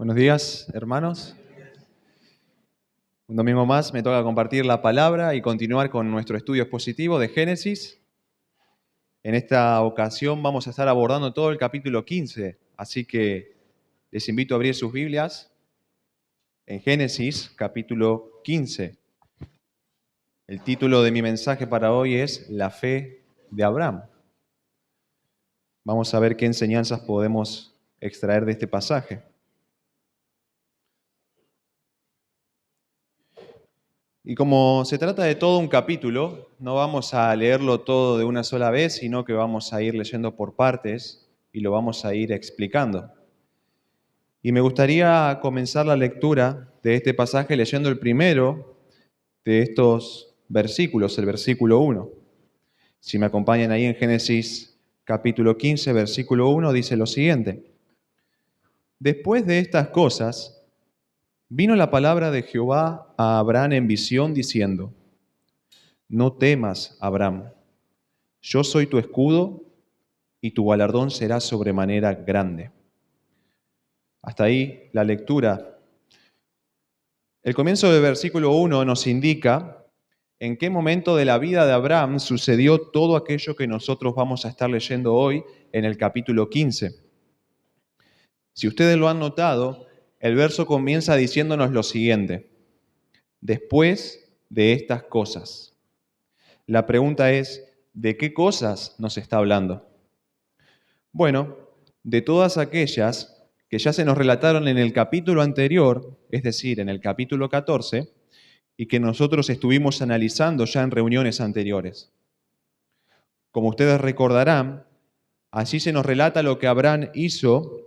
Buenos días, hermanos. Un domingo más me toca compartir la palabra y continuar con nuestro estudio expositivo de Génesis. En esta ocasión vamos a estar abordando todo el capítulo 15, así que les invito a abrir sus Biblias en Génesis, capítulo 15. El título de mi mensaje para hoy es La fe de Abraham. Vamos a ver qué enseñanzas podemos extraer de este pasaje. Y como se trata de todo un capítulo, no vamos a leerlo todo de una sola vez, sino que vamos a ir leyendo por partes y lo vamos a ir explicando. Y me gustaría comenzar la lectura de este pasaje leyendo el primero de estos versículos, el versículo 1. Si me acompañan ahí en Génesis capítulo 15, versículo 1, dice lo siguiente. Después de estas cosas, vino la palabra de Jehová a Abraham en visión diciendo: No temas, Abraham, yo soy tu escudo y tu galardón será sobremanera grande. Hasta ahí la lectura. El comienzo del versículo 1 nos indica en qué momento de la vida de Abraham sucedió todo aquello que nosotros vamos a estar leyendo hoy en el capítulo 15. Si ustedes lo han notado, el verso comienza diciéndonos lo siguiente: después de estas cosas. La pregunta es, ¿de qué cosas nos está hablando? Bueno, de todas aquellas que ya se nos relataron en el capítulo anterior, es decir, en el capítulo 14, y que nosotros estuvimos analizando ya en reuniones anteriores. Como ustedes recordarán, allí se nos relata lo que Abraham hizo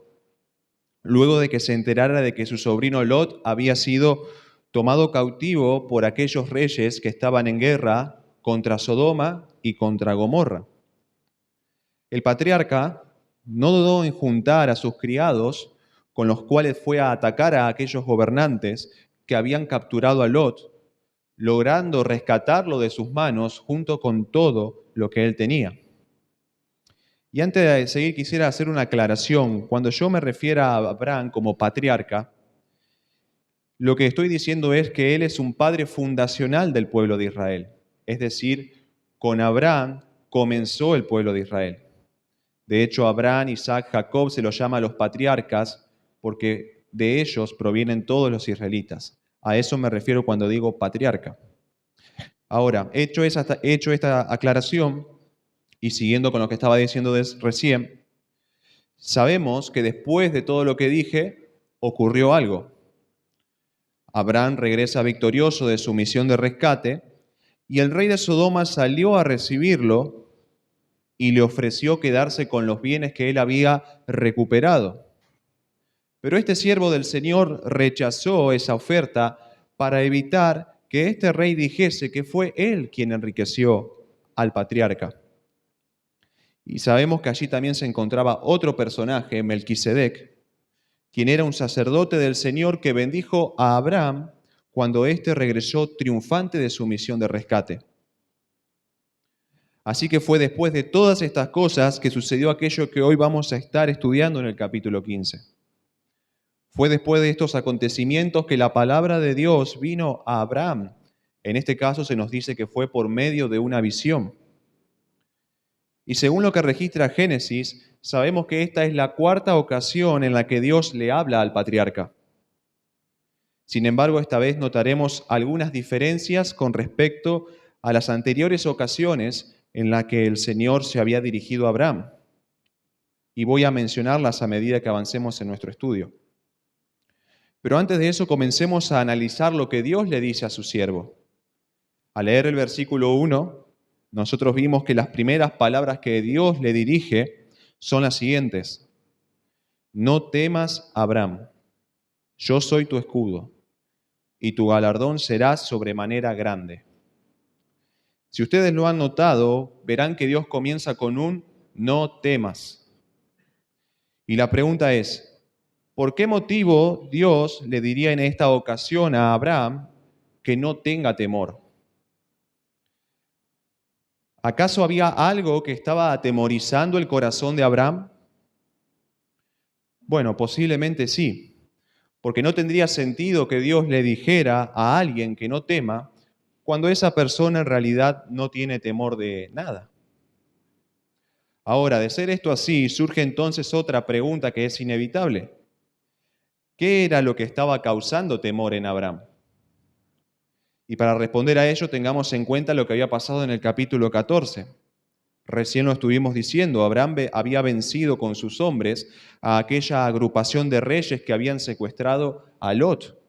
luego de que se enterara de que su sobrino Lot había sido tomado cautivo por aquellos reyes que estaban en guerra contra Sodoma y contra Gomorra. El patriarca no dudó en juntar a sus criados, con los cuales fue a atacar a aquellos gobernantes que habían capturado a Lot, logrando rescatarlo de sus manos junto con todo lo que él tenía. Y antes de seguir, quisiera hacer una aclaración. Cuando yo me refiero a Abraham como patriarca, lo que estoy diciendo es que él es un padre fundacional del pueblo de Israel. Es decir, con Abraham comenzó el pueblo de Israel. De hecho, Abraham, Isaac, Jacob se los llama a los patriarcas porque de ellos provienen todos los israelitas. A eso me refiero cuando digo patriarca. Ahora, hecho esta aclaración y siguiendo con lo que estaba diciendo recién, sabemos que después de todo lo que dije, ocurrió algo. Abraham regresa victorioso de su misión de rescate y el rey de Sodoma salió a recibirlo y le ofreció quedarse con los bienes que él había recuperado. Pero este siervo del Señor rechazó esa oferta para evitar que este rey dijese que fue él quien enriqueció al patriarca. Y sabemos que allí también se encontraba otro personaje, Melquisedec, quien era un sacerdote del Señor que bendijo a Abraham cuando éste regresó triunfante de su misión de rescate. Así que fue después de todas estas cosas que sucedió aquello que hoy vamos a estar estudiando en el capítulo 15. Fue después de estos acontecimientos que la palabra de Dios vino a Abraham. En este caso se nos dice que fue por medio de una visión. Y según lo que registra Génesis, sabemos que esta es la cuarta ocasión en la que Dios le habla al patriarca. Sin embargo, esta vez notaremos algunas diferencias con respecto a las anteriores ocasiones en las que el Señor se había dirigido a Abraham. Y voy a mencionarlas a medida que avancemos en nuestro estudio. Pero antes de eso, comencemos a analizar lo que Dios le dice a su siervo. Al leer el versículo 1, nosotros vimos que las primeras palabras que Dios le dirige son las siguientes. No temas, Abraham, yo soy tu escudo, y tu galardón será sobremanera grande. Si ustedes lo han notado, verán que Dios comienza con un no temas. Y la pregunta es, ¿por qué motivo Dios le diría en esta ocasión a Abraham que no tenga temor? ¿Acaso había algo que estaba atemorizando el corazón de Abraham? Bueno, posiblemente sí, porque no tendría sentido que Dios le dijera a alguien que no tema cuando esa persona en realidad no tiene temor de nada. Ahora, de ser esto así, surge entonces otra pregunta que es inevitable. ¿Qué era lo que estaba causando temor en Abraham? Y para responder a ello, tengamos en cuenta lo que había pasado en el capítulo 14. Recién lo estuvimos diciendo, Abraham había vencido con sus hombres a aquella agrupación de reyes que habían secuestrado a Lot.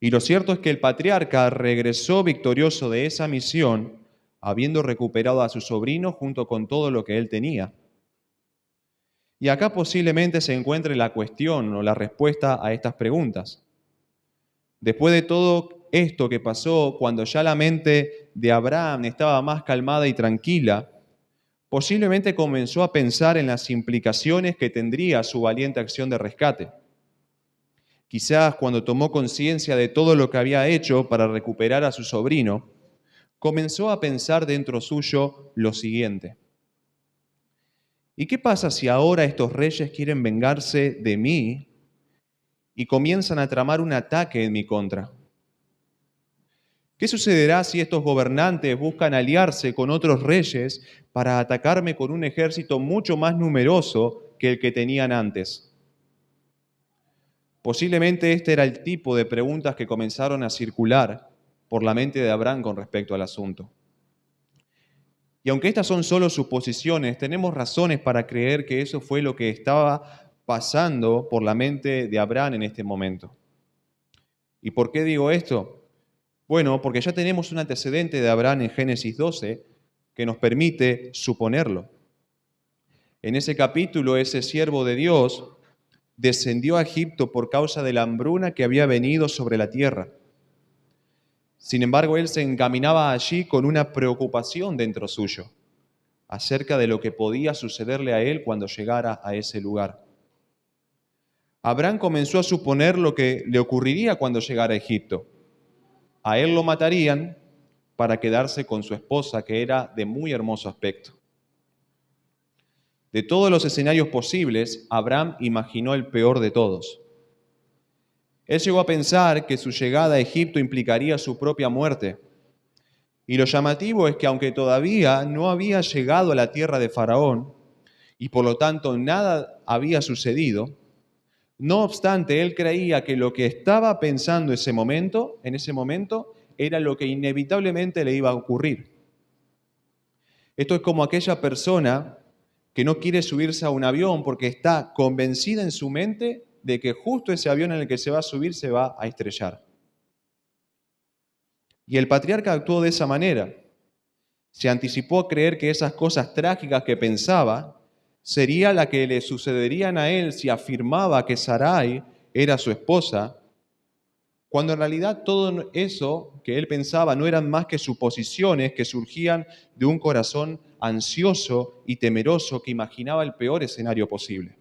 Y lo cierto es que el patriarca regresó victorioso de esa misión, habiendo recuperado a su sobrino junto con todo lo que él tenía. Y acá posiblemente se encuentre la cuestión o la respuesta a estas preguntas. Después de todo esto que pasó, cuando ya la mente de Abraham estaba más calmada y tranquila, posiblemente comenzó a pensar en las implicaciones que tendría su valiente acción de rescate. Quizás cuando tomó conciencia de todo lo que había hecho para recuperar a su sobrino, comenzó a pensar dentro suyo lo siguiente: ¿y qué pasa si ahora estos reyes quieren vengarse de mí y comienzan a tramar un ataque en mi contra? ¿Qué sucederá si estos gobernantes buscan aliarse con otros reyes para atacarme con un ejército mucho más numeroso que el que tenían antes? Posiblemente este era el tipo de preguntas que comenzaron a circular por la mente de Abraham con respecto al asunto. Y aunque estas son solo suposiciones, tenemos razones para creer que eso fue lo que estaba pasando por la mente de Abraham en este momento. ¿Y por qué digo esto? Bueno, porque ya tenemos un antecedente de Abraham en Génesis 12 que nos permite suponerlo. En ese capítulo, ese siervo de Dios descendió a Egipto por causa de la hambruna que había venido sobre la tierra. Sin embargo, él se encaminaba allí con una preocupación dentro suyo acerca de lo que podía sucederle a él cuando llegara a ese lugar. Abraham comenzó a suponer lo que le ocurriría cuando llegara a Egipto. A él lo matarían para quedarse con su esposa, que era de muy hermoso aspecto. De todos los escenarios posibles, Abraham imaginó el peor de todos. Él llegó a pensar que su llegada a Egipto implicaría su propia muerte. Y lo llamativo es que aunque todavía no había llegado a la tierra de Faraón, y por lo tanto nada había sucedido, no obstante, él creía que lo que estaba pensando en ese momento, era lo que inevitablemente le iba a ocurrir. Esto es como aquella persona que no quiere subirse a un avión porque está convencida en su mente de que justo ese avión en el que se va a subir se va a estrellar. Y el patriarca actuó de esa manera. Se anticipó a creer que esas cosas trágicas que pensaba sería la que le sucederían a él si afirmaba que Sarai era su esposa, cuando en realidad todo eso que él pensaba no eran más que suposiciones que surgían de un corazón ansioso y temeroso que imaginaba el peor escenario posible.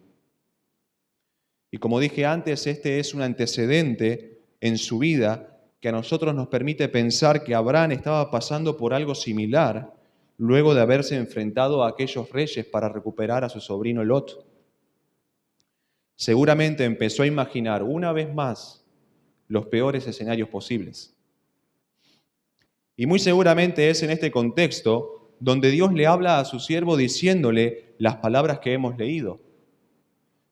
Y como dije antes, este es un antecedente en su vida que a nosotros nos permite pensar que Abraham estaba pasando por algo similar luego de haberse enfrentado a aquellos reyes para recuperar a su sobrino Lot. Seguramente empezó a imaginar una vez más los peores escenarios posibles. Y muy seguramente es en este contexto donde Dios le habla a su siervo diciéndole las palabras que hemos leído.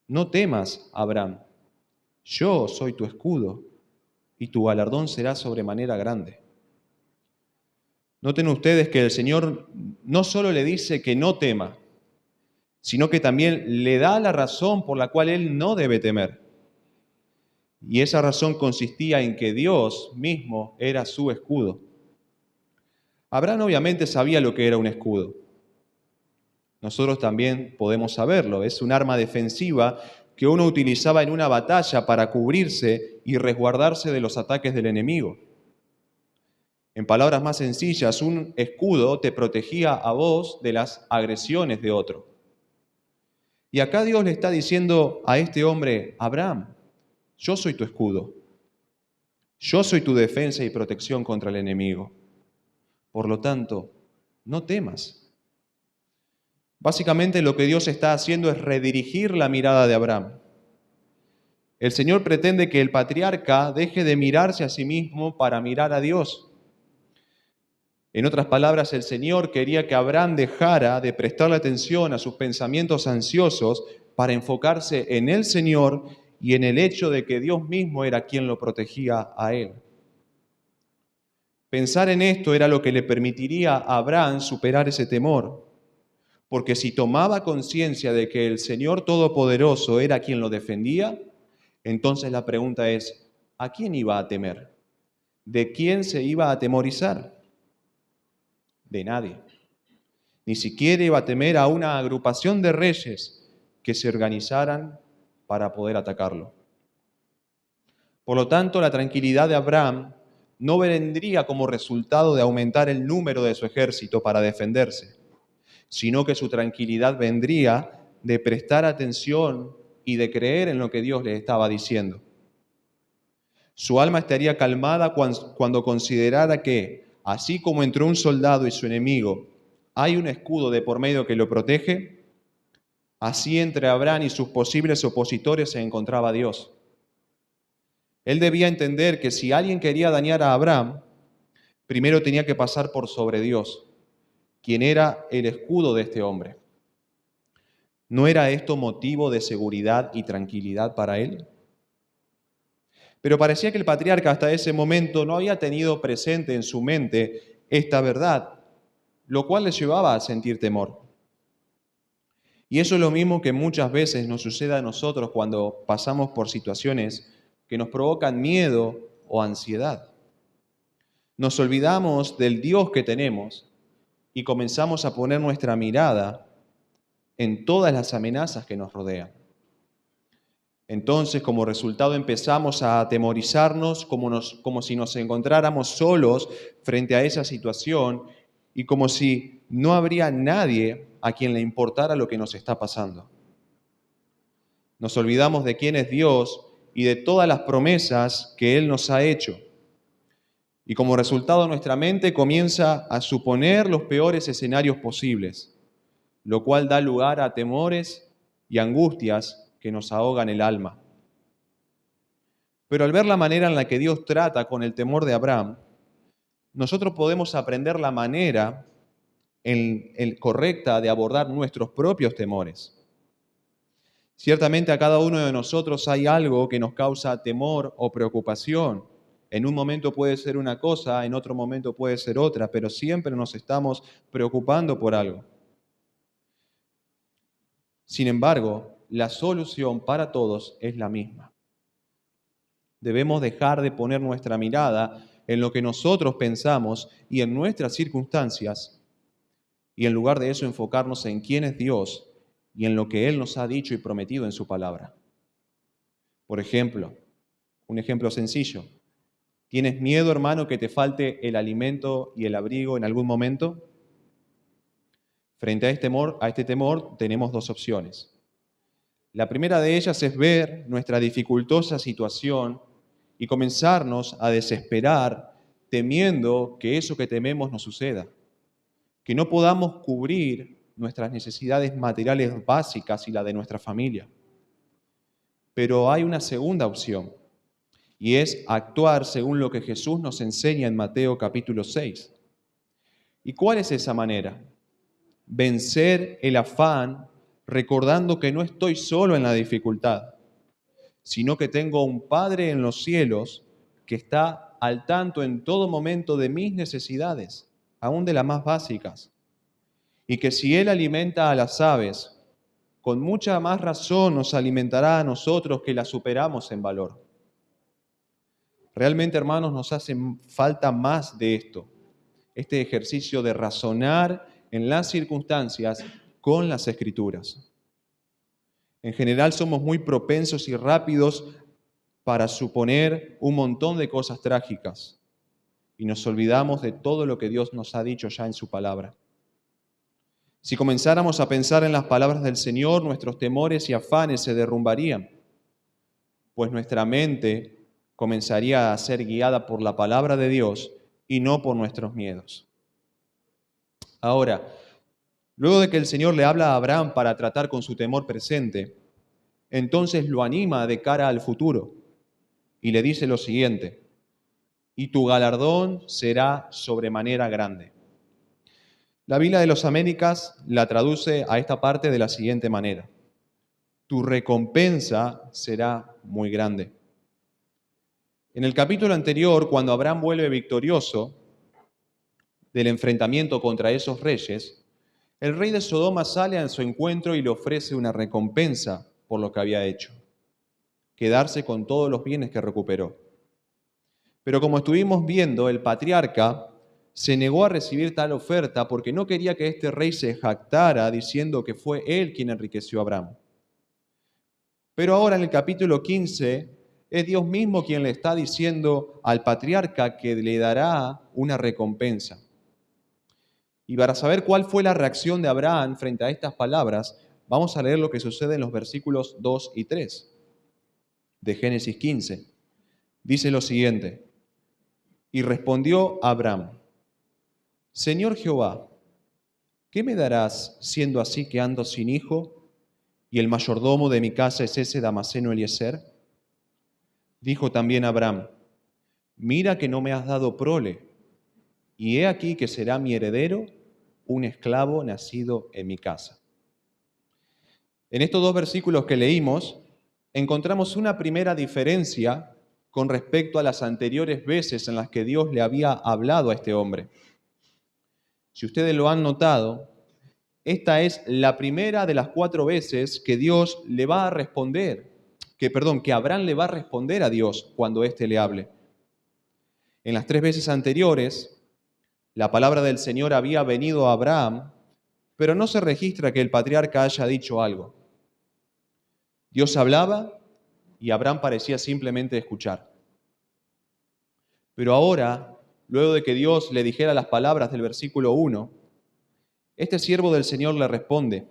No temas, Abraham, yo soy tu escudo y tu galardón será sobremanera grande. Noten ustedes que el Señor no solo le dice que no tema, sino que también le da la razón por la cual él no debe temer. Y esa razón consistía en que Dios mismo era su escudo. Abraham obviamente sabía lo que era un escudo. Nosotros también podemos saberlo. Es un arma defensiva que uno utilizaba en una batalla para cubrirse y resguardarse de los ataques del enemigo. En palabras más sencillas, un escudo te protegía a vos de las agresiones de otro. Y acá Dios le está diciendo a este hombre: Abraham, yo soy tu escudo. Yo soy tu defensa y protección contra el enemigo. Por lo tanto, no temas. Básicamente lo que Dios está haciendo es redirigir la mirada de Abraham. El Señor pretende que el patriarca deje de mirarse a sí mismo para mirar a Dios. En otras palabras, el Señor quería que Abraham dejara de prestarle atención a sus pensamientos ansiosos para enfocarse en el Señor y en el hecho de que Dios mismo era quien lo protegía a él. Pensar en esto era lo que le permitiría a Abraham superar ese temor, porque si tomaba conciencia de que el Señor Todopoderoso era quien lo defendía, entonces la pregunta es, ¿a quién iba a temer? ¿De quién se iba a atemorizar? De nadie. Ni siquiera iba a temer a una agrupación de reyes que se organizaran para poder atacarlo. Por lo tanto, la tranquilidad de Abraham no vendría como resultado de aumentar el número de su ejército para defenderse, sino que su tranquilidad vendría de prestar atención y de creer en lo que Dios le estaba diciendo. Su alma estaría calmada cuando considerara que, así como entre un soldado y su enemigo hay un escudo de por medio que lo protege, así entre Abraham y sus posibles opositores se encontraba Dios. Él debía entender que si alguien quería dañar a Abraham, primero tenía que pasar por sobre Dios, quien era el escudo de este hombre. ¿No era esto motivo de seguridad y tranquilidad para él? Pero parecía que el patriarca hasta ese momento no había tenido presente en su mente esta verdad, lo cual le llevaba a sentir temor. Y eso es lo mismo que muchas veces nos sucede a nosotros cuando pasamos por situaciones que nos provocan miedo o ansiedad. Nos olvidamos del Dios que tenemos y comenzamos a poner nuestra mirada en todas las amenazas que nos rodean. Entonces, como resultado, empezamos a atemorizarnos como si nos encontráramos solos frente a esa situación y como si no habría nadie a quien le importara lo que nos está pasando. Nos olvidamos de quién es Dios y de todas las promesas que Él nos ha hecho. Y como resultado, nuestra mente comienza a suponer los peores escenarios posibles, lo cual da lugar a temores y angustias que nos ahogan el alma. Pero al ver la manera en la que Dios trata con el temor de Abraham, nosotros podemos aprender la manera correcta de abordar nuestros propios temores. Ciertamente a cada uno de nosotros hay algo que nos causa temor o preocupación. En un momento puede ser una cosa, en otro momento puede ser otra, pero siempre nos estamos preocupando por algo. Sin embargo, la solución para todos es la misma. Debemos dejar de poner nuestra mirada en lo que nosotros pensamos y en nuestras circunstancias, y en lugar de eso enfocarnos en quién es Dios y en lo que Él nos ha dicho y prometido en su palabra. Por ejemplo, un ejemplo sencillo. ¿Tienes miedo, hermano, que te falte el alimento y el abrigo en algún momento? Frente a este temor tenemos dos opciones. La primera de ellas es ver nuestra dificultosa situación y comenzarnos a desesperar temiendo que eso que tememos nos suceda, que no podamos cubrir nuestras necesidades materiales básicas y la de nuestra familia. Pero hay una segunda opción, y es actuar según lo que Jesús nos enseña en Mateo capítulo 6. ¿Y cuál es esa manera? Vencer el afán recordando que no estoy solo en la dificultad, sino que tengo un Padre en los cielos que está al tanto en todo momento de mis necesidades, aún de las más básicas. Y que si Él alimenta a las aves, con mucha más razón nos alimentará a nosotros que las superamos en valor. Realmente, hermanos, nos hace falta más de esto, este ejercicio de razonar en las circunstancias con las Escrituras. En general somos muy propensos y rápidos para suponer un montón de cosas trágicas y nos olvidamos de todo lo que Dios nos ha dicho ya en su palabra. Si comenzáramos a pensar en las palabras del Señor, nuestros temores y afanes se derrumbarían, pues nuestra mente comenzaría a ser guiada por la palabra de Dios y no por nuestros miedos. Ahora, luego de que el Señor le habla a Abraham para tratar con su temor presente, Entonces lo anima de cara al futuro y le dice lo siguiente: y tu galardón será sobremanera grande. La Biblia de las Américas la traduce a esta parte de la siguiente manera: tu recompensa será muy grande. En el capítulo anterior, cuando Abraham vuelve victorioso del enfrentamiento contra esos reyes, el rey de Sodoma sale a su encuentro y le ofrece una recompensa por lo que había hecho: quedarse con todos los bienes que recuperó. Pero como estuvimos viendo, el patriarca se negó a recibir tal oferta porque no quería que este rey se jactara diciendo que fue él quien enriqueció a Abraham. Pero ahora en el capítulo 15 es Dios mismo quien le está diciendo al patriarca que le dará una recompensa. Y para saber cuál fue la reacción de Abraham frente a estas palabras, vamos a leer lo que sucede en los versículos 2 y 3 de Génesis 15. Dice lo siguiente: y respondió Abraham: Señor Jehová, ¿qué me darás siendo así que ando sin hijo y el mayordomo de mi casa es ese Damaseno Eliezer? Dijo también Abraham: mira que no me has dado prole, y he aquí que será mi heredero un esclavo nacido en mi casa. En estos dos versículos que leímos, encontramos una primera diferencia con respecto a las anteriores veces en las que Dios le había hablado a este hombre. Si ustedes lo han notado, esta es la primera de las 4 veces que Dios le va a responder, que Abraham le va a responder a Dios cuando éste le hable. En las 3 veces anteriores, la palabra del Señor había venido a Abraham, pero no se registra que el patriarca haya dicho algo. Dios hablaba y Abraham parecía simplemente escuchar. Pero ahora, luego de que Dios le dijera las palabras del versículo 1, este siervo del Señor le responde.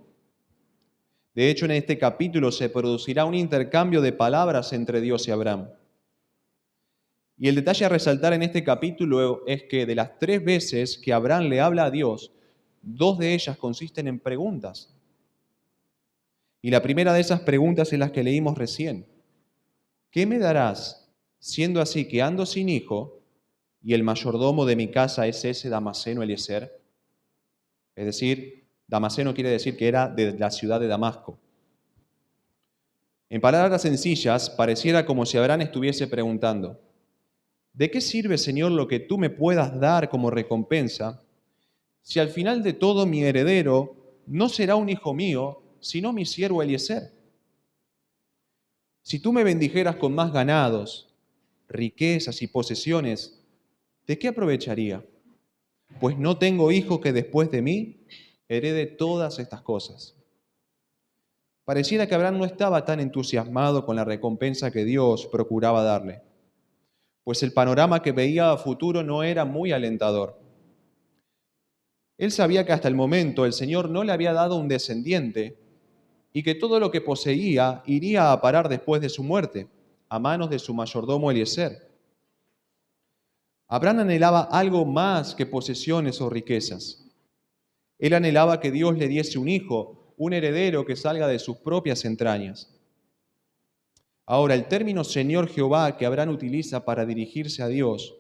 De hecho, en este capítulo se producirá un intercambio de palabras entre Dios y Abraham. Y el detalle a resaltar en este capítulo es que de las 3 veces que Abraham le habla a Dios, 2 de ellas consisten en preguntas. Y la primera de esas preguntas es la que leímos recién: ¿qué me darás siendo así que ando sin hijo y el mayordomo de mi casa es ese Damaseno Eliezer? Es decir, Damaseno quiere decir que era de la ciudad de Damasco. En palabras sencillas, pareciera como si Abraham estuviese preguntando: ¿de qué sirve, Señor, lo que tú me puedas dar como recompensa, si al final de todo mi heredero no será un hijo mío, sino mi siervo Eliezer? Si tú me bendijeras con más ganados, riquezas y posesiones, ¿de qué aprovecharía? Pues no tengo hijo que después de mí herede todas estas cosas. Pareciera que Abraham no estaba tan entusiasmado con la recompensa que Dios procuraba darle, pues el panorama que veía a futuro no era muy alentador. Él sabía que hasta el momento el Señor no le había dado un descendiente y que todo lo que poseía iría a parar después de su muerte, a manos de su mayordomo Eliezer. Abraham anhelaba algo más que posesiones o riquezas. Él anhelaba que Dios le diese un hijo, un heredero que salga de sus propias entrañas. Ahora, el término Señor Jehová que Abraham utiliza para dirigirse a Dios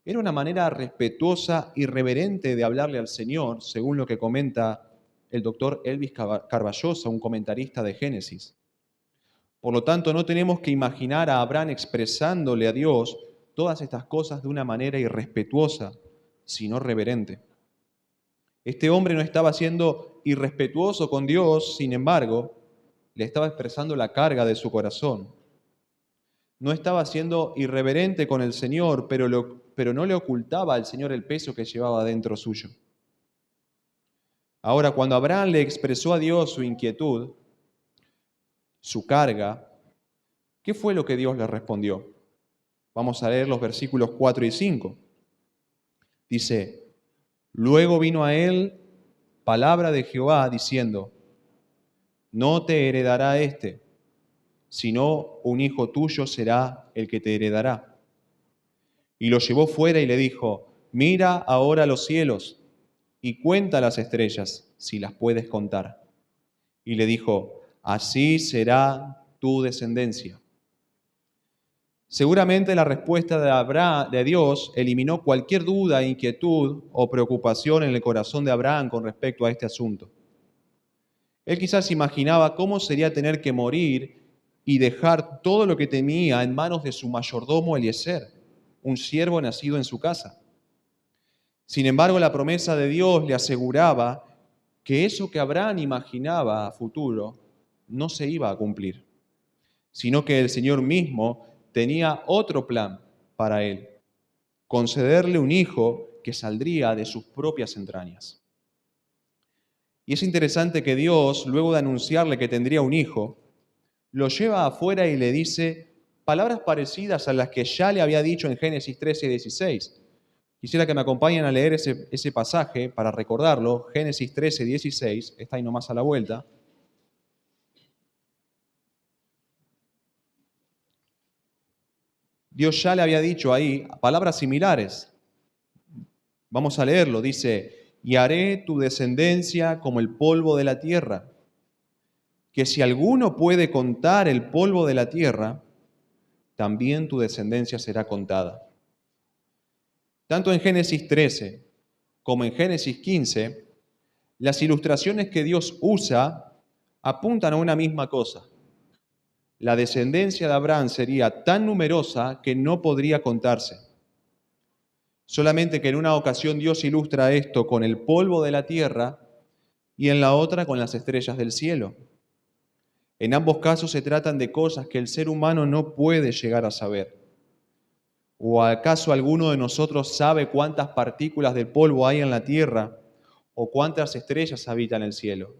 era una manera respetuosa y reverente de hablarle al Señor, según lo que comenta el doctor Elvis Carballosa, un comentarista de Génesis. Por lo tanto, no tenemos que imaginar a Abraham expresándole a Dios todas estas cosas de una manera irrespetuosa, sino reverente. Este hombre no estaba siendo irrespetuoso con Dios, sin embargo, le estaba expresando la carga de su corazón. No estaba siendo irreverente con el Señor, pero no le ocultaba al Señor el peso que llevaba dentro suyo. Ahora, cuando Abraham le expresó a Dios su inquietud, su carga, ¿qué fue lo que Dios le respondió? Vamos a leer los versículos 4 y 5. Dice: luego vino a él palabra de Jehová diciendo: no te heredará este, sino un hijo tuyo será el que te heredará. Y lo llevó fuera y le dijo: mira ahora los cielos y cuenta las estrellas, si las puedes contar. Y le dijo: así será tu descendencia. Seguramente la respuesta de Dios eliminó cualquier duda, inquietud o preocupación en el corazón de Abraham con respecto a este asunto. Él quizás imaginaba cómo sería tener que morir y dejar todo lo que tenía en manos de su mayordomo Eliezer, un siervo nacido en su casa. Sin embargo, la promesa de Dios le aseguraba que eso que Abraham imaginaba a futuro no se iba a cumplir, sino que el Señor mismo tenía otro plan para él: concederle un hijo que saldría de sus propias entrañas. Y es interesante que Dios, luego de anunciarle que tendría un hijo, lo lleva afuera y le dice palabras parecidas a las que ya le había dicho en Génesis 13 y 16. Quisiera que me acompañen a leer ese pasaje para recordarlo. Génesis 13, 16, está ahí nomás a la vuelta. Dios ya le había dicho ahí palabras similares. Vamos a leerlo. Dice: y haré tu descendencia como el polvo de la tierra, que si alguno puede contar el polvo de la tierra, también tu descendencia será contada. Tanto en Génesis 13 como en Génesis 15, las ilustraciones que Dios usa apuntan a una misma cosa. La descendencia de Abraham sería tan numerosa que no podría contarse. Solamente que en una ocasión Dios ilustra esto con el polvo de la tierra y en la otra con las estrellas del cielo. En ambos casos se tratan de cosas que el ser humano no puede llegar a saber. ¿O acaso alguno de nosotros sabe cuántas partículas de polvo hay en la tierra o cuántas estrellas habitan el cielo?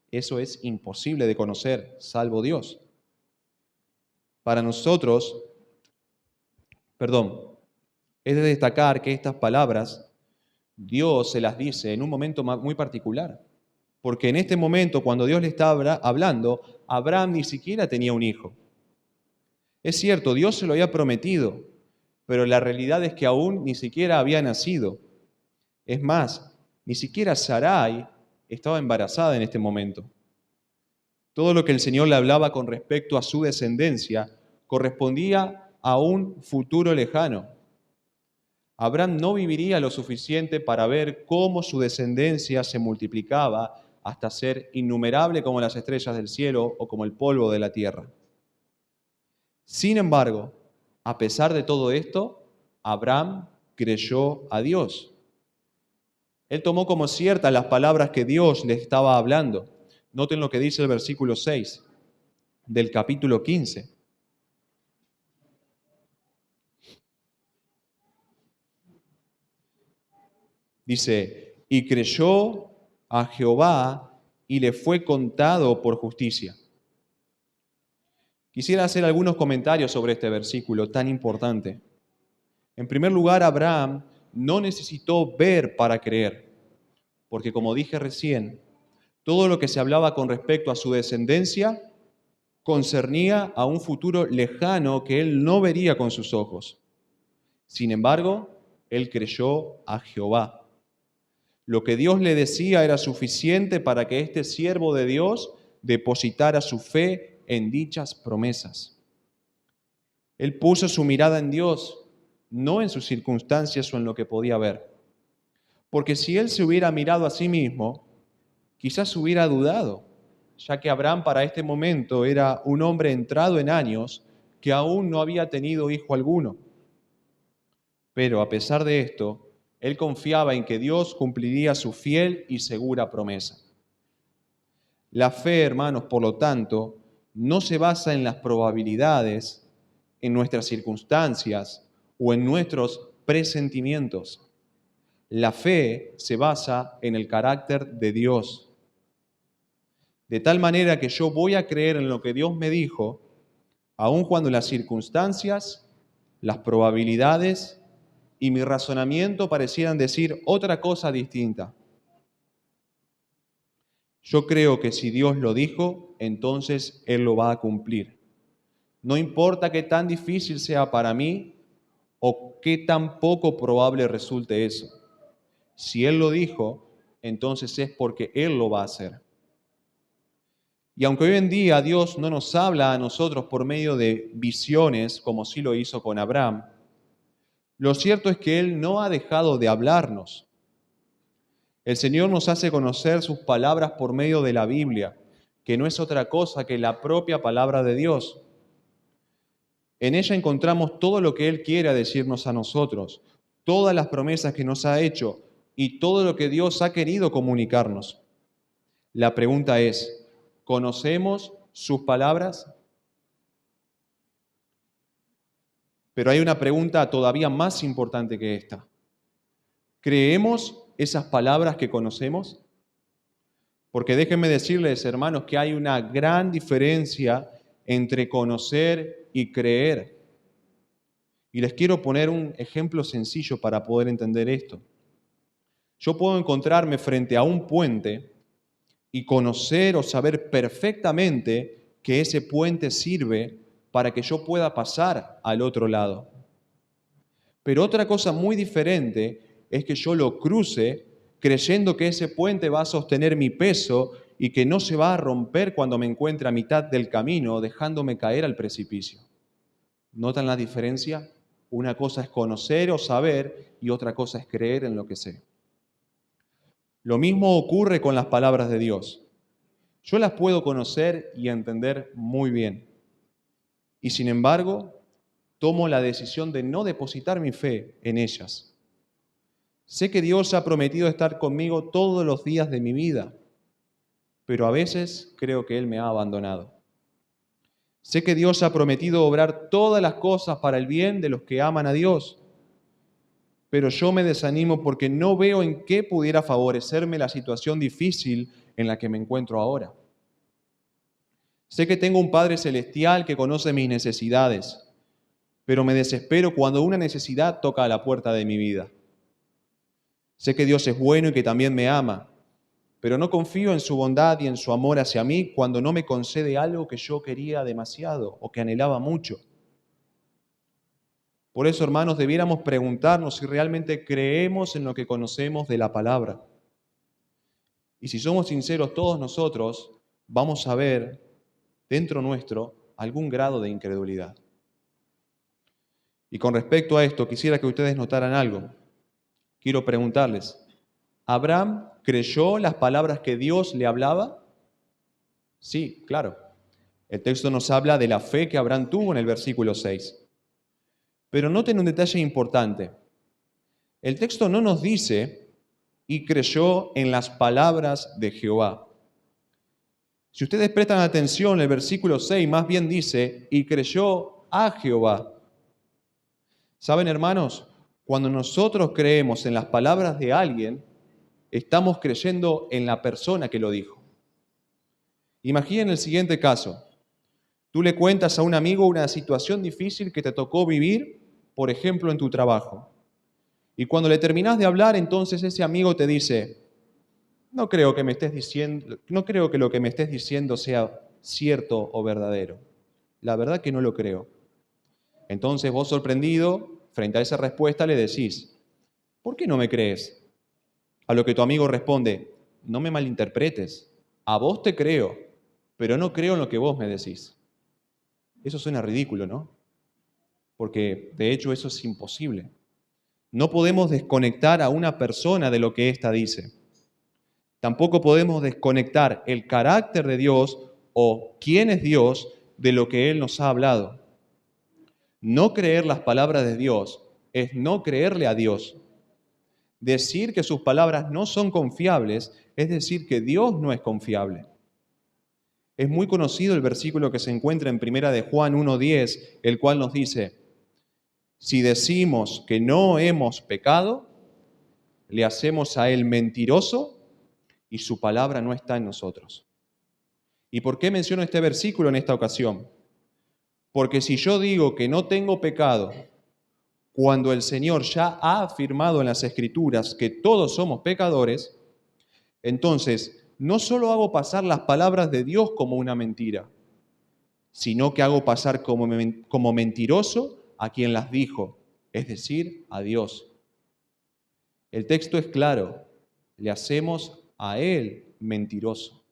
Eso es imposible de conocer, salvo Dios. Para nosotros, es de destacar que estas palabras Dios se las dice en un momento muy particular. Porque en este momento, cuando Dios le estaba hablando, Abraham ni siquiera tenía un hijo. Es cierto, Dios se lo había prometido, pero la realidad es que aún ni siquiera había nacido. Es más, ni siquiera Sarai estaba embarazada en este momento. Todo lo que el Señor le hablaba con respecto a su descendencia correspondía a un futuro lejano. Abraham no viviría lo suficiente para ver cómo su descendencia se multiplicaba hasta ser innumerable como las estrellas del cielo o como el polvo de la tierra. Sin embargo, a pesar de todo esto, Abraham creyó a Dios. Él tomó como ciertas las palabras que Dios le estaba hablando. Noten lo que dice el versículo 6 del capítulo 15. Dice: y creyó a Jehová y le fue contado por justicia. Quisiera hacer algunos comentarios sobre este versículo tan importante. En primer lugar, Abraham no necesitó ver para creer, porque como dije recién, todo lo que se hablaba con respecto a su descendencia concernía a un futuro lejano que él no vería con sus ojos. Sin embargo, él creyó a Jehová. Lo que Dios le decía era suficiente para que este siervo de Dios depositara su fe en dichas promesas. Él puso su mirada en Dios, no en sus circunstancias o en lo que podía ver. Porque si él se hubiera mirado a sí mismo, quizás hubiera dudado, ya que Abraham para este momento era un hombre entrado en años que aún no había tenido hijo alguno. Pero a pesar de esto, él confiaba en que Dios cumpliría su fiel y segura promesa. La fe, hermanos, por lo tanto, no se basa en las probabilidades, en nuestras circunstancias o en nuestros presentimientos. La fe se basa en el carácter de Dios. De tal manera que yo voy a creer en lo que Dios me dijo, aun cuando las circunstancias, las probabilidades y mi razonamiento parecieran decir otra cosa distinta. Yo creo que si Dios lo dijo, entonces Él lo va a cumplir. No importa qué tan difícil sea para mí o qué tan poco probable resulte eso. Si Él lo dijo, entonces es porque Él lo va a hacer. Y aunque hoy en día Dios no nos habla a nosotros por medio de visiones, como sí lo hizo con Abraham, lo cierto es que Él no ha dejado de hablarnos. El Señor nos hace conocer sus palabras por medio de la Biblia, que no es otra cosa que la propia palabra de Dios. En ella encontramos todo lo que Él quiere decirnos a nosotros, todas las promesas que nos ha hecho y todo lo que Dios ha querido comunicarnos. La pregunta es, ¿conocemos sus palabras? Pero hay una pregunta todavía más importante que esta. ¿Creemos esas palabras que conocemos? Porque déjenme decirles, hermanos, que hay una gran diferencia entre conocer y creer. Y les quiero poner un ejemplo sencillo para poder entender esto. Yo puedo encontrarme frente a un puente y conocer o saber perfectamente que ese puente sirve para que yo pueda pasar al otro lado. Pero otra cosa muy diferente es que yo lo cruce creyendo que ese puente va a sostener mi peso y que no se va a romper cuando me encuentre a mitad del camino, dejándome caer al precipicio. ¿Notan la diferencia? Una cosa es conocer o saber y otra cosa es creer en lo que sé. Lo mismo ocurre con las palabras de Dios. Yo las puedo conocer y entender muy bien. Y sin embargo, tomo la decisión de no depositar mi fe en ellas. Sé que Dios ha prometido estar conmigo todos los días de mi vida, pero a veces creo que Él me ha abandonado. Sé que Dios ha prometido obrar todas las cosas para el bien de los que aman a Dios, pero yo me desanimo porque no veo en qué pudiera favorecerme la situación difícil en la que me encuentro ahora. Sé que tengo un Padre Celestial que conoce mis necesidades, pero me desespero cuando una necesidad toca a la puerta de mi vida. Sé que Dios es bueno y que también me ama, pero no confío en su bondad y en su amor hacia mí cuando no me concede algo que yo quería demasiado o que anhelaba mucho. Por eso, hermanos, debiéramos preguntarnos si realmente creemos en lo que conocemos de la palabra. Y si somos sinceros todos nosotros, vamos a ver dentro nuestro algún grado de incredulidad. Y con respecto a esto, quisiera que ustedes notaran algo. Quiero preguntarles, ¿Abraham creyó las palabras que Dios le hablaba? Sí, claro. El texto nos habla de la fe que Abraham tuvo en el versículo 6. Pero noten un detalle importante. El texto no nos dice, y creyó en las palabras de Jehová. Si ustedes prestan atención, el versículo 6 más bien dice, y creyó a Jehová. ¿Saben, hermanos? Cuando nosotros creemos en las palabras de alguien, estamos creyendo en la persona que lo dijo. Imaginen el siguiente caso. Tú le cuentas a un amigo una situación difícil que te tocó vivir, por ejemplo, en tu trabajo. Y cuando le terminás de hablar, entonces ese amigo te dice, no creo que lo que me estés diciendo sea cierto o verdadero. La verdad que no lo creo. Entonces vos, sorprendido, frente a esa respuesta le decís, ¿por qué no me crees? A lo que tu amigo responde, no me malinterpretes, a vos te creo, pero no creo en lo que vos me decís. Eso suena ridículo, ¿no? Porque de hecho eso es imposible. No podemos desconectar a una persona de lo que ésta dice. Tampoco podemos desconectar el carácter de Dios o quién es Dios de lo que Él nos ha hablado. No creer las palabras de Dios es no creerle a Dios. Decir que sus palabras no son confiables es decir que Dios no es confiable. Es muy conocido el versículo que se encuentra en Primera de Juan 1:10, el cual nos dice, si decimos que no hemos pecado, le hacemos a Él mentiroso y su palabra no está en nosotros. ¿Y por qué menciono este versículo en esta ocasión? Porque si yo digo que no tengo pecado, cuando el Señor ya ha afirmado en las Escrituras que todos somos pecadores, entonces no solo hago pasar las palabras de Dios como una mentira, sino que hago pasar como mentiroso a quien las dijo, es decir, a Dios. El texto es claro, le hacemos a Él mentiroso.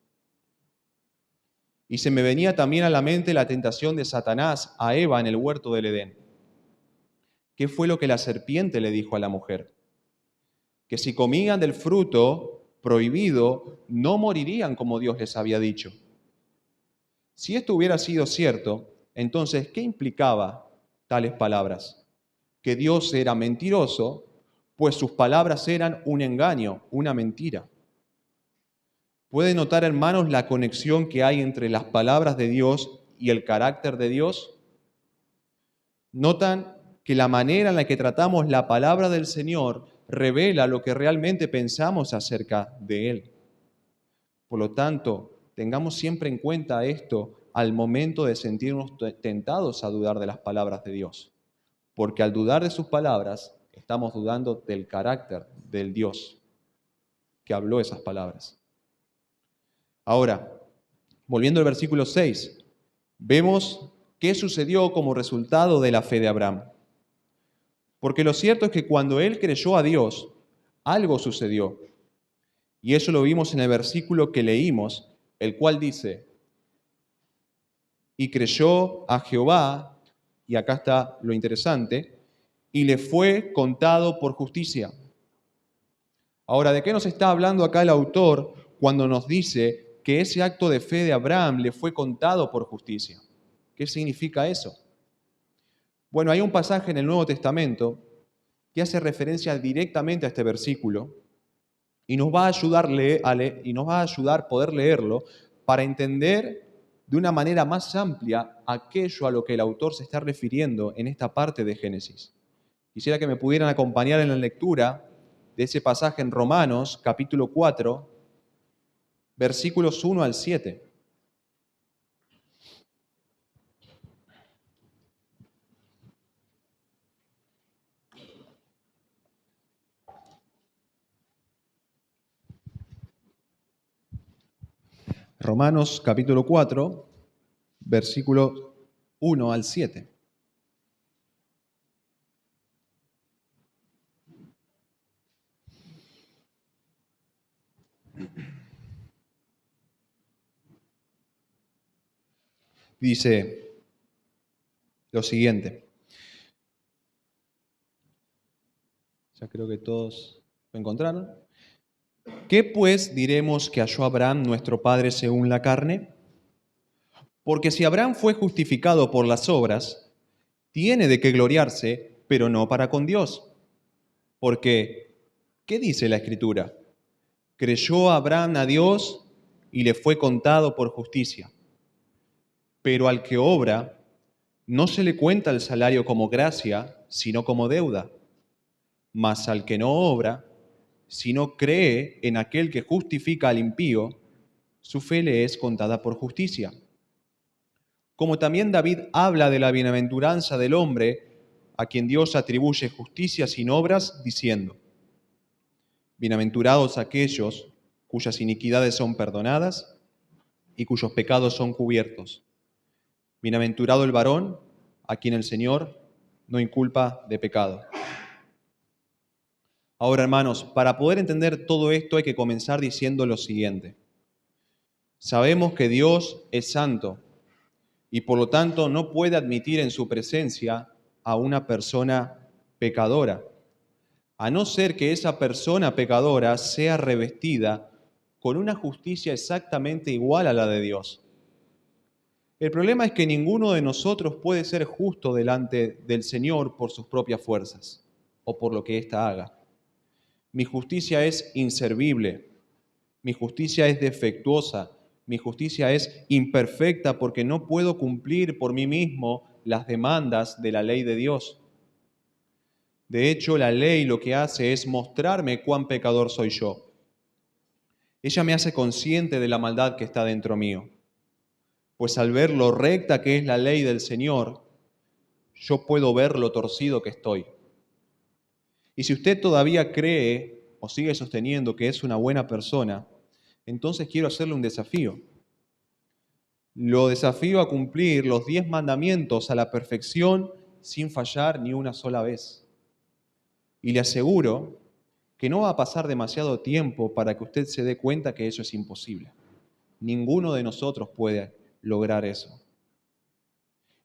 Y se me venía también a la mente la tentación de Satanás a Eva en el huerto del Edén. ¿Qué fue lo que la serpiente le dijo a la mujer? Que si comían del fruto prohibido, no morirían como Dios les había dicho. Si esto hubiera sido cierto, entonces, ¿qué implicaba tales palabras? Que Dios era mentiroso, pues sus palabras eran un engaño, una mentira. ¿Pueden notar, hermanos, la conexión que hay entre las palabras de Dios y el carácter de Dios? ¿Notan que la manera en la que tratamos la palabra del Señor revela lo que realmente pensamos acerca de Él? Por lo tanto, tengamos siempre en cuenta esto al momento de sentirnos tentados a dudar de las palabras de Dios. Porque al dudar de sus palabras, estamos dudando del carácter del Dios que habló esas palabras. Ahora, volviendo al versículo 6, vemos qué sucedió como resultado de la fe de Abraham. Porque lo cierto es que cuando él creyó a Dios, algo sucedió. Y eso lo vimos en el versículo que leímos, el cual dice, y creyó a Jehová, y acá está lo interesante, y le fue contado por justicia. Ahora, ¿de qué nos está hablando acá el autor cuando nos dice que ese acto de fe de Abraham le fue contado por justicia? ¿Qué significa eso? Bueno, hay un pasaje en el Nuevo Testamento que hace referencia directamente a este versículo y nos va a ayudar a poder leerlo para entender de una manera más amplia aquello a lo que el autor se está refiriendo en esta parte de Génesis. Quisiera que me pudieran acompañar en la lectura de ese pasaje en Romanos, capítulo 4, versículos 1 al 7. Romanos, capítulo 4, versículos 1 al 7. Dice lo siguiente. Ya creo que todos lo encontraron. ¿Qué pues diremos que halló Abraham nuestro padre según la carne? Porque si Abraham fue justificado por las obras, tiene de qué gloriarse, pero no para con Dios. Porque, ¿qué dice la Escritura? Creyó Abraham a Dios y le fue contado por justicia. Pero al que obra, no se le cuenta el salario como gracia, sino como deuda. Mas al que no obra, sino cree en aquel que justifica al impío, su fe le es contada por justicia. Como también David habla de la bienaventuranza del hombre a quien Dios atribuye justicia sin obras, diciendo, bienaventurados aquellos cuyas iniquidades son perdonadas y cuyos pecados son cubiertos. Bienaventurado el varón a quien el Señor no inculpa de pecado. Ahora, hermanos, para poder entender todo esto hay que comenzar diciendo lo siguiente. Sabemos que Dios es santo y por lo tanto no puede admitir en su presencia a una persona pecadora, a no ser que esa persona pecadora sea revestida con una justicia exactamente igual a la de Dios. El problema es que ninguno de nosotros puede ser justo delante del Señor por sus propias fuerzas o por lo que ésta haga. Mi justicia es inservible, mi justicia es defectuosa, mi justicia es imperfecta porque no puedo cumplir por mí mismo las demandas de la ley de Dios. De hecho, la ley lo que hace es mostrarme cuán pecador soy yo. Ella me hace consciente de la maldad que está dentro mío, pues al ver lo recta que es la ley del Señor, yo puedo ver lo torcido que estoy. Y si usted todavía cree o sigue sosteniendo que es una buena persona, entonces quiero hacerle un desafío. Lo desafío a cumplir los 10 mandamientos a la perfección sin fallar ni una sola vez. Y le aseguro que no va a pasar demasiado tiempo para que usted se dé cuenta que eso es imposible. Ninguno de nosotros puede lograr eso.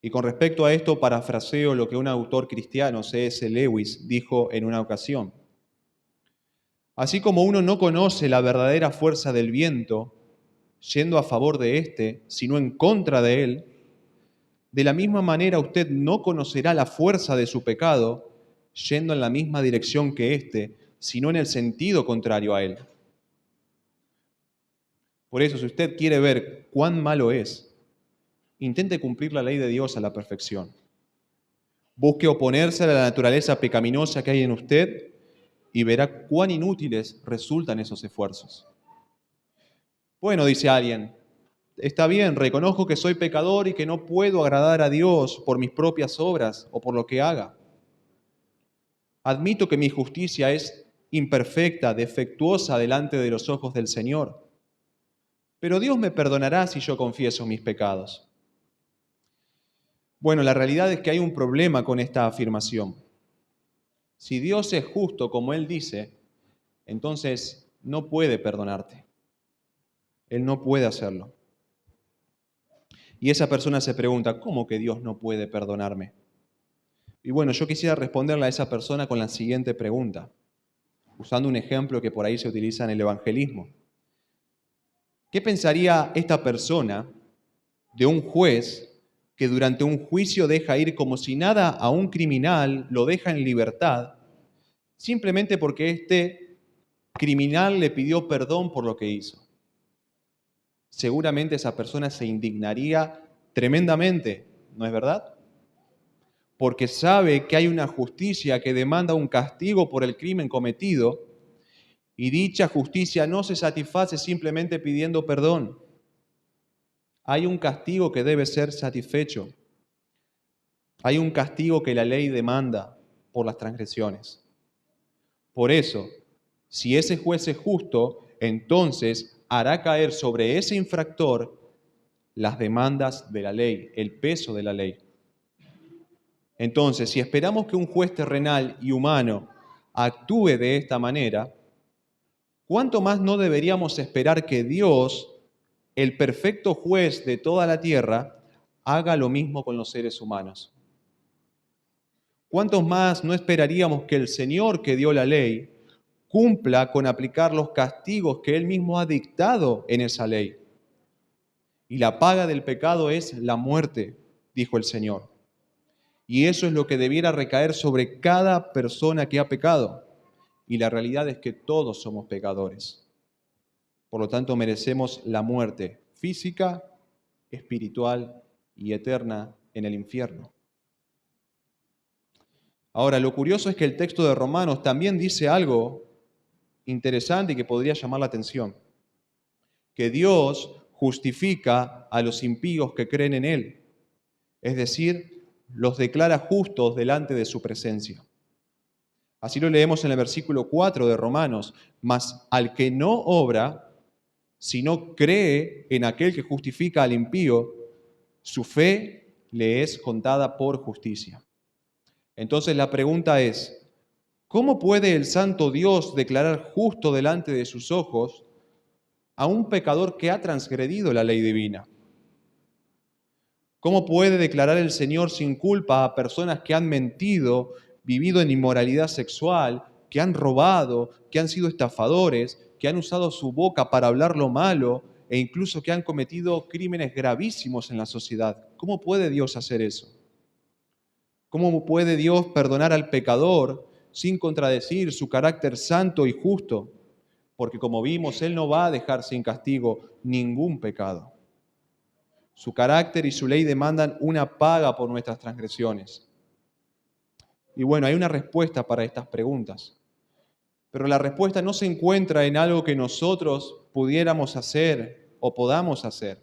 Y con respecto a esto, parafraseo lo que un autor cristiano, C.S. Lewis, dijo en una ocasión. Así como uno no conoce la verdadera fuerza del viento, yendo a favor de éste, sino en contra de él, de la misma manera usted no conocerá la fuerza de su pecado, yendo en la misma dirección que éste, sino en el sentido contrario a él. Por eso, si usted quiere ver cuán malo es, intente cumplir la ley de Dios a la perfección. Busque oponerse a la naturaleza pecaminosa que hay en usted y verá cuán inútiles resultan esos esfuerzos. Bueno, dice alguien, está bien, reconozco que soy pecador y que no puedo agradar a Dios por mis propias obras o por lo que haga. Admito que mi justicia es imperfecta, defectuosa delante de los ojos del Señor. Pero Dios me perdonará si yo confieso mis pecados. Bueno, la realidad es que hay un problema con esta afirmación. Si Dios es justo como Él dice, entonces no puede perdonarte. Él no puede hacerlo. Y esa persona se pregunta, ¿cómo que Dios no puede perdonarme? Y bueno, yo quisiera responderle a esa persona con la siguiente pregunta, usando un ejemplo que por ahí se utiliza en el evangelismo. ¿Qué pensaría esta persona de un juez que durante un juicio deja ir como si nada a un criminal, lo deja en libertad, simplemente porque este criminal le pidió perdón por lo que hizo? Seguramente esa persona se indignaría tremendamente, ¿no es verdad? Porque sabe que hay una justicia que demanda un castigo por el crimen cometido y dicha justicia no se satisface simplemente pidiendo perdón. Hay un castigo que debe ser satisfecho. Hay un castigo que la ley demanda por las transgresiones. Por eso, si ese juez es justo, entonces hará caer sobre ese infractor las demandas de la ley, el peso de la ley. Entonces, si esperamos que un juez terrenal y humano actúe de esta manera, ¿cuánto más no deberíamos esperar que Dios, el perfecto juez de toda la tierra, haga lo mismo con los seres humanos? ¿Cuántos más no esperaríamos que el Señor que dio la ley cumpla con aplicar los castigos que Él mismo ha dictado en esa ley? Y la paga del pecado es la muerte, dijo el Señor. Y eso es lo que debiera recaer sobre cada persona que ha pecado. Y la realidad es que todos somos pecadores. Por lo tanto, merecemos la muerte física, espiritual y eterna en el infierno. Ahora, lo curioso es que el texto de Romanos también dice algo interesante y que podría llamar la atención. Que Dios justifica a los impíos que creen en Él. Es decir, los declara justos delante de su presencia. Así lo leemos en el versículo 4 de Romanos. Mas al que no obra, sino cree en aquel que justifica al impío, su fe le es contada por justicia. Entonces la pregunta es, ¿cómo puede el santo Dios declarar justo delante de sus ojos a un pecador que ha transgredido la ley divina? ¿Cómo puede declarar el Señor sin culpa a personas que han mentido, vivido en inmoralidad sexual, que han robado, que han sido estafadores, que han usado su boca para hablar lo malo e incluso que han cometido crímenes gravísimos en la sociedad? ¿Cómo puede Dios hacer eso? ¿Cómo puede Dios perdonar al pecador sin contradecir su carácter santo y justo? Porque como vimos, Él no va a dejar sin castigo ningún pecado. Su carácter y su ley demandan una paga por nuestras transgresiones. Y bueno, hay una respuesta para estas preguntas. Pero la respuesta no se encuentra en algo que nosotros pudiéramos hacer o podamos hacer,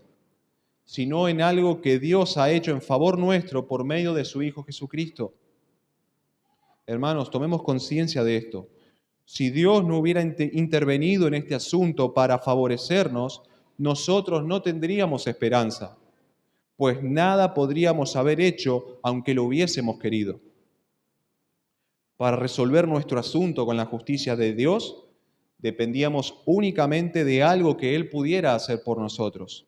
sino en algo que Dios ha hecho en favor nuestro por medio de su Hijo Jesucristo. Hermanos, tomemos conciencia de esto. Si Dios no hubiera intervenido en este asunto para favorecernos, nosotros no tendríamos esperanza, pues nada podríamos haber hecho aunque lo hubiésemos querido. Para resolver nuestro asunto con la justicia de Dios, dependíamos únicamente de algo que Él pudiera hacer por nosotros.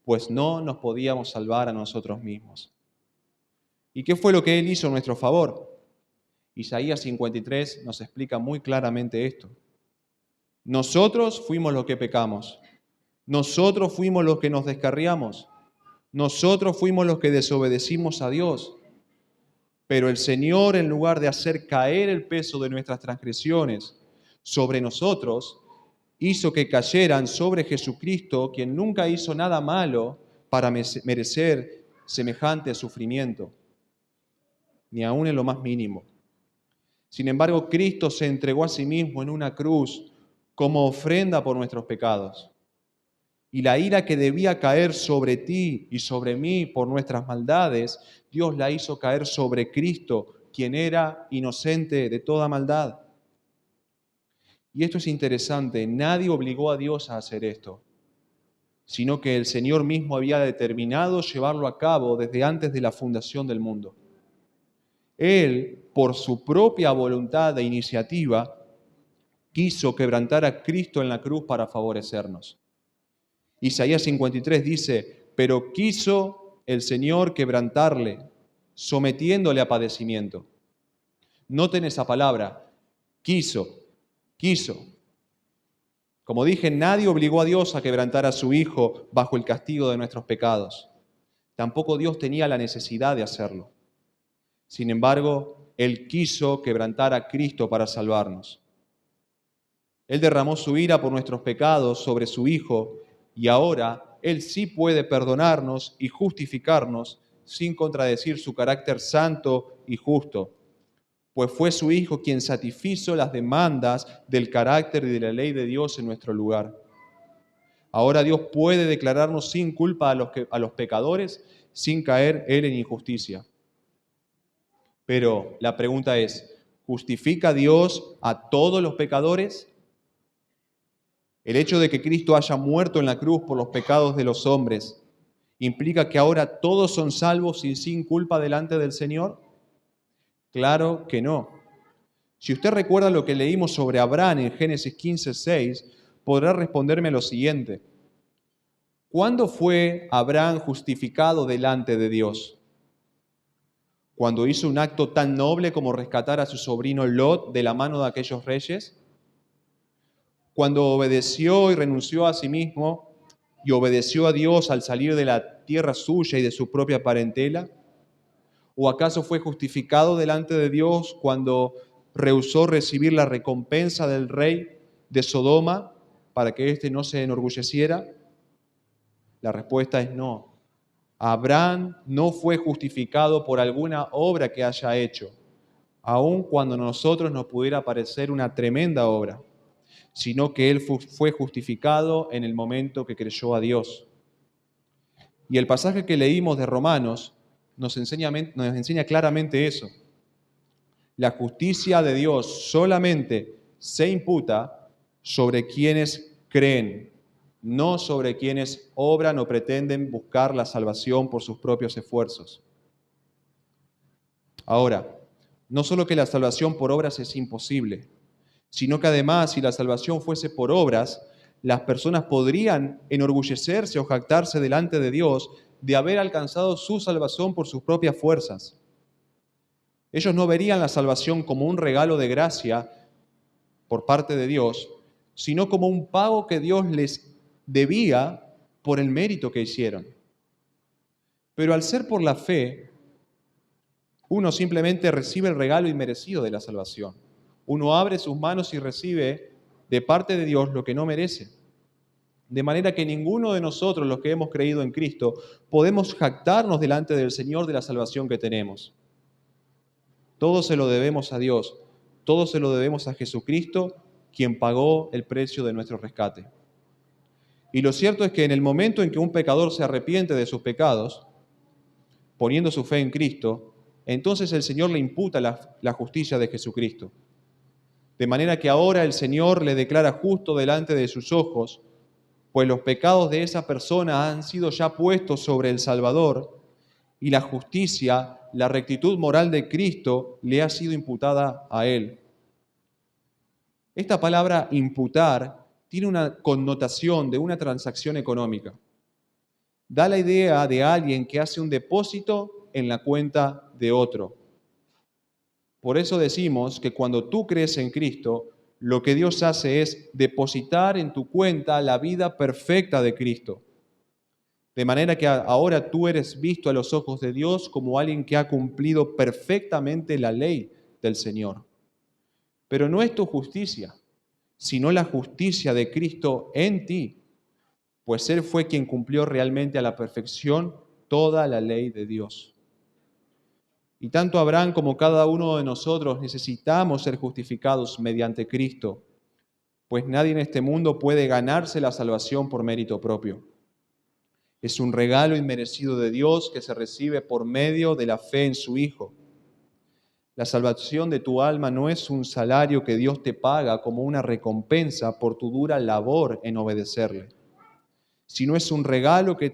pues no nos podíamos salvar a nosotros mismos. ¿Y qué fue lo que Él hizo en nuestro favor? Isaías 53 nos explica muy claramente esto. Nosotros fuimos los que pecamos. Nosotros fuimos los que nos descarriamos. Nosotros fuimos los que desobedecimos a Dios. Pero el Señor, en lugar de hacer caer el peso de nuestras transgresiones sobre nosotros, hizo que cayeran sobre Jesucristo, quien nunca hizo nada malo para merecer semejante sufrimiento, ni aun en lo más mínimo. Sin embargo, Cristo se entregó a sí mismo en una cruz como ofrenda por nuestros pecados. Y la ira que debía caer sobre ti y sobre mí por nuestras maldades, Dios la hizo caer sobre Cristo, quien era inocente de toda maldad. Y esto es interesante, nadie obligó a Dios a hacer esto, sino que el Señor mismo había determinado llevarlo a cabo desde antes de la fundación del mundo. Él, por su propia voluntad e iniciativa, quiso quebrantar a Cristo en la cruz para favorecernos. Isaías 53 dice, pero quiso el Señor quebrantarle, sometiéndole a padecimiento. Noten esa palabra, quiso. Como dije, nadie obligó a Dios a quebrantar a su Hijo bajo el castigo de nuestros pecados. Tampoco Dios tenía la necesidad de hacerlo. Sin embargo, Él quiso quebrantar a Cristo para salvarnos. Él derramó su ira por nuestros pecados sobre su Hijo y ahora Él sí puede perdonarnos y justificarnos sin contradecir su carácter santo y justo, pues fue su Hijo quien satisfizo las demandas del carácter y de la ley de Dios en nuestro lugar. Ahora Dios puede declararnos sin culpa a los pecadores sin caer Él en injusticia. Pero la pregunta es, ¿justifica Dios a todos los pecadores? El hecho de que Cristo haya muerto en la cruz por los pecados de los hombres, ¿implica que ahora todos son salvos y sin culpa delante del Señor? Claro que no. Si usted recuerda lo que leímos sobre Abraham en Génesis 15:6, podrá responderme lo siguiente. ¿Cuándo fue Abraham justificado delante de Dios? ¿Cuando hizo un acto tan noble como rescatar a su sobrino Lot de la mano de aquellos reyes? ¿Cuando obedeció y renunció a sí mismo y obedeció a Dios al salir de la tierra suya y de su propia parentela? ¿O acaso fue justificado delante de Dios cuando rehusó recibir la recompensa del rey de Sodoma para que éste no se enorgulleciera? La respuesta es no. Abraham no fue justificado por alguna obra que haya hecho, aun cuando a nosotros nos pudiera parecer una tremenda obra, sino que él fue justificado en el momento que creyó a Dios. Y el pasaje que leímos de Romanos nos enseña claramente eso. La justicia de Dios solamente se imputa sobre quienes creen, no sobre quienes obran o pretenden buscar la salvación por sus propios esfuerzos. Ahora, no solo que la salvación por obras es imposible, sino que además, si la salvación fuese por obras, las personas podrían enorgullecerse o jactarse delante de Dios de haber alcanzado su salvación por sus propias fuerzas. Ellos no verían la salvación como un regalo de gracia por parte de Dios, sino como un pago que Dios les debía por el mérito que hicieron. Pero al ser por la fe, uno simplemente recibe el regalo inmerecido de la salvación. Uno abre sus manos y recibe de parte de Dios lo que no merece. De manera que ninguno de nosotros, los que hemos creído en Cristo, podemos jactarnos delante del Señor de la salvación que tenemos. Todo se lo debemos a Dios, todo se lo debemos a Jesucristo, quien pagó el precio de nuestro rescate. Y lo cierto es que en el momento en que un pecador se arrepiente de sus pecados, poniendo su fe en Cristo, entonces el Señor le imputa la justicia de Jesucristo. De manera que ahora el Señor le declara justo delante de sus ojos, pues los pecados de esa persona han sido ya puestos sobre el Salvador y la justicia, la rectitud moral de Cristo le ha sido imputada a Él. Esta palabra imputar tiene una connotación de una transacción económica. Da la idea de alguien que hace un depósito en la cuenta de otro. Por eso decimos que cuando tú crees en Cristo, lo que Dios hace es depositar en tu cuenta la vida perfecta de Cristo. De manera que ahora tú eres visto a los ojos de Dios como alguien que ha cumplido perfectamente la ley del Señor. Pero no es tu justicia, sino la justicia de Cristo en ti, pues Él fue quien cumplió realmente a la perfección toda la ley de Dios. Y tanto Abraham como cada uno de nosotros necesitamos ser justificados mediante Cristo, pues nadie en este mundo puede ganarse la salvación por mérito propio. Es un regalo inmerecido de Dios que se recibe por medio de la fe en su Hijo. La salvación de tu alma no es un salario que Dios te paga como una recompensa por tu dura labor en obedecerle, sino es un regalo que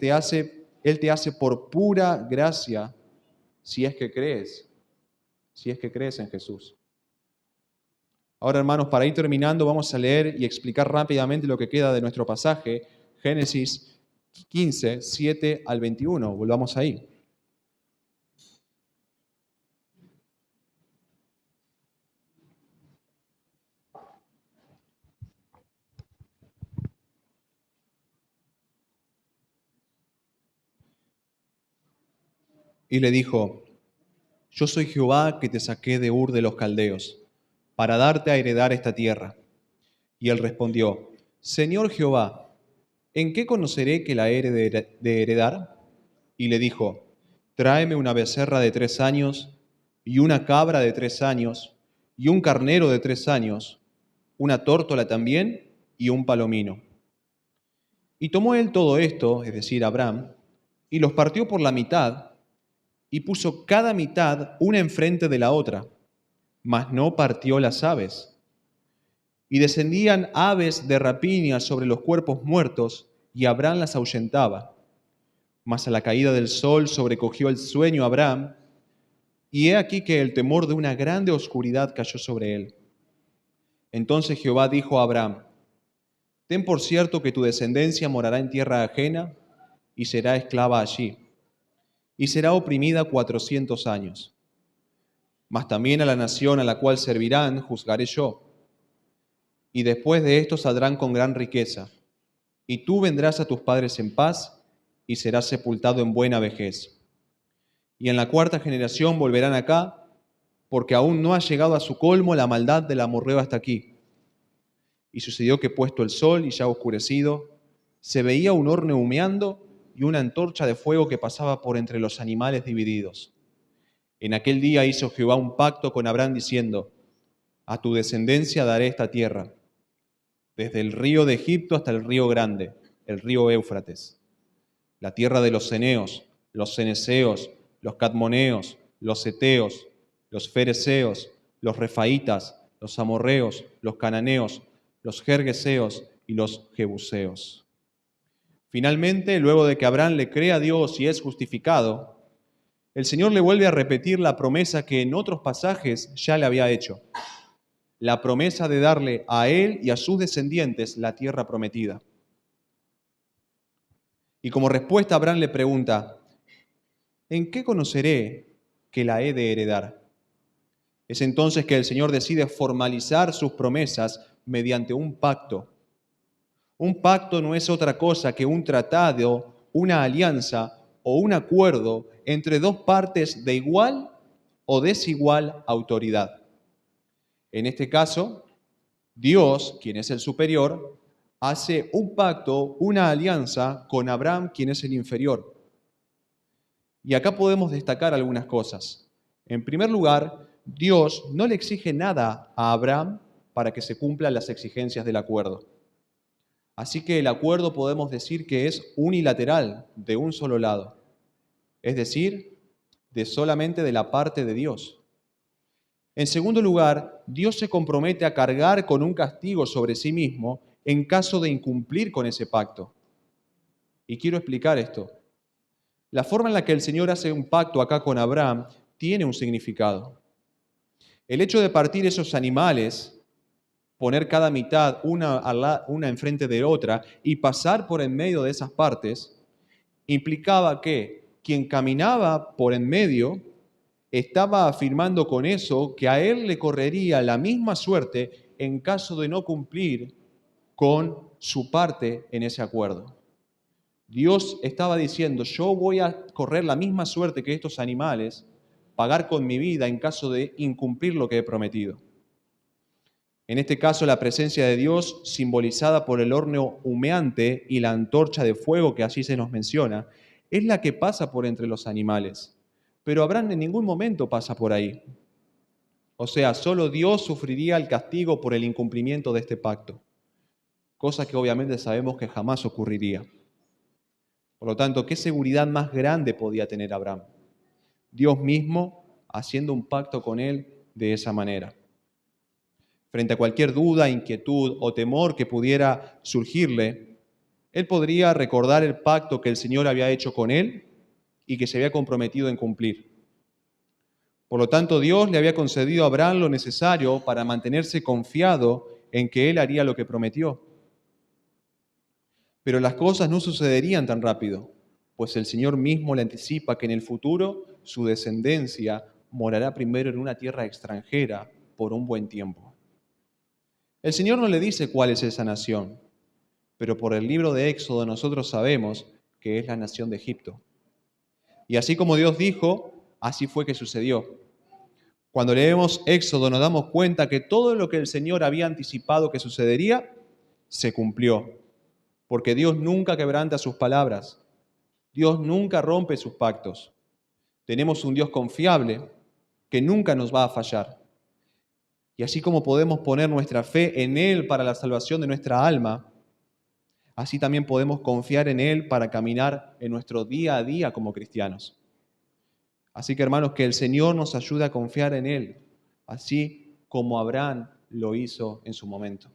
Él te hace por pura gracia si es que crees en Jesús. Ahora, hermanos, para ir terminando, vamos a leer y explicar rápidamente lo que queda de nuestro pasaje, Génesis 15, 7 al 21. Volvamos ahí. Y le dijo: Yo soy Jehová que te saqué de Ur de los Caldeos, para darte a heredar esta tierra. Y él respondió: Señor Jehová, ¿en qué conoceré que la he de heredar? Y le dijo: Tráeme una becerra de 3 años, y una cabra de 3 años, y un carnero de 3 años, una tórtola también, y un palomino. Y tomó él todo esto, es decir, Abraham, y los partió por la mitad, y puso cada mitad una enfrente de la otra, mas no partió las aves. Y descendían aves de rapiña sobre los cuerpos muertos, y Abraham las ahuyentaba. Mas a la caída del sol sobrecogió el sueño a Abraham, y he aquí que el temor de una grande oscuridad cayó sobre él. Entonces Jehová dijo a Abraham: Ten por cierto que tu descendencia morará en tierra ajena, y será esclava allí, y será oprimida 400 años. Mas también a la nación a la cual servirán juzgaré yo. Y después de esto saldrán con gran riqueza, y tú vendrás a tus padres en paz, y serás sepultado en buena vejez. Y en la 4ª generación volverán acá, porque aún no ha llegado a su colmo la maldad del amorreo hasta aquí. Y sucedió que puesto el sol y ya oscurecido, se veía un horno humeando y una antorcha de fuego que pasaba por entre los animales divididos. En aquel día hizo Jehová un pacto con Abraham diciendo: A tu descendencia daré esta tierra, desde el río de Egipto hasta el río grande, el río Éufrates, la tierra de los ceneos, los ceneseos, los cadmoneos, los heteos, los fereceos, los refaitas, los amorreos, los cananeos, los gergeseos y los jebuseos. Finalmente, luego de que Abraham le cree a Dios y es justificado, el Señor le vuelve a repetir la promesa que en otros pasajes ya le había hecho. La promesa de darle a él y a sus descendientes la tierra prometida. Y como respuesta, Abraham le pregunta: ¿en qué conoceré que la he de heredar? Es entonces que el Señor decide formalizar sus promesas mediante un pacto. Un pacto no es otra cosa que un tratado, una alianza o un acuerdo entre dos partes de igual o desigual autoridad. En este caso, Dios, quien es el superior, hace un pacto, una alianza con Abraham, quien es el inferior. Y acá podemos destacar algunas cosas. En primer lugar, Dios no le exige nada a Abraham para que se cumplan las exigencias del acuerdo. Así que el acuerdo podemos decir que es unilateral, de un solo lado. Es decir, solamente de la parte de Dios. En segundo lugar, Dios se compromete a cargar con un castigo sobre sí mismo en caso de incumplir con ese pacto. Y quiero explicar esto. La forma en la que el Señor hace un pacto acá con Abraham tiene un significado. El hecho de partir esos animales, poner cada mitad una enfrente de otra y pasar por en medio de esas partes, implicaba que quien caminaba por en medio estaba afirmando con eso que a él le correría la misma suerte en caso de no cumplir con su parte en ese acuerdo. Dios estaba diciendo, yo voy a correr la misma suerte que estos animales, pagar con mi vida en caso de incumplir lo que he prometido. En este caso, la presencia de Dios, simbolizada por el horno humeante y la antorcha de fuego que allí se nos menciona, es la que pasa por entre los animales. Pero Abraham en ningún momento pasa por ahí. O sea, solo Dios sufriría el castigo por el incumplimiento de este pacto, cosa que obviamente sabemos que jamás ocurriría. Por lo tanto, ¿qué seguridad más grande podía tener Abraham? Dios mismo haciendo un pacto con él de esa manera. Frente a cualquier duda, inquietud o temor que pudiera surgirle, él podría recordar el pacto que el Señor había hecho con él y que se había comprometido en cumplir. Por lo tanto, Dios le había concedido a Abraham lo necesario para mantenerse confiado en que él haría lo que prometió. Pero las cosas no sucederían tan rápido, pues el Señor mismo le anticipa que en el futuro su descendencia morará primero en una tierra extranjera por un buen tiempo. El Señor no le dice cuál es esa nación, pero por el libro de Éxodo nosotros sabemos que es la nación de Egipto. Y así como Dios dijo, así fue que sucedió. Cuando leemos Éxodo nos damos cuenta que todo lo que el Señor había anticipado que sucedería, se cumplió. Porque Dios nunca quebranta sus palabras. Dios nunca rompe sus pactos. Tenemos un Dios confiable que nunca nos va a fallar. Y así como podemos poner nuestra fe en Él para la salvación de nuestra alma, así también podemos confiar en Él para caminar en nuestro día a día como cristianos. Así que, hermanos, que el Señor nos ayude a confiar en Él, así como Abraham lo hizo en su momento.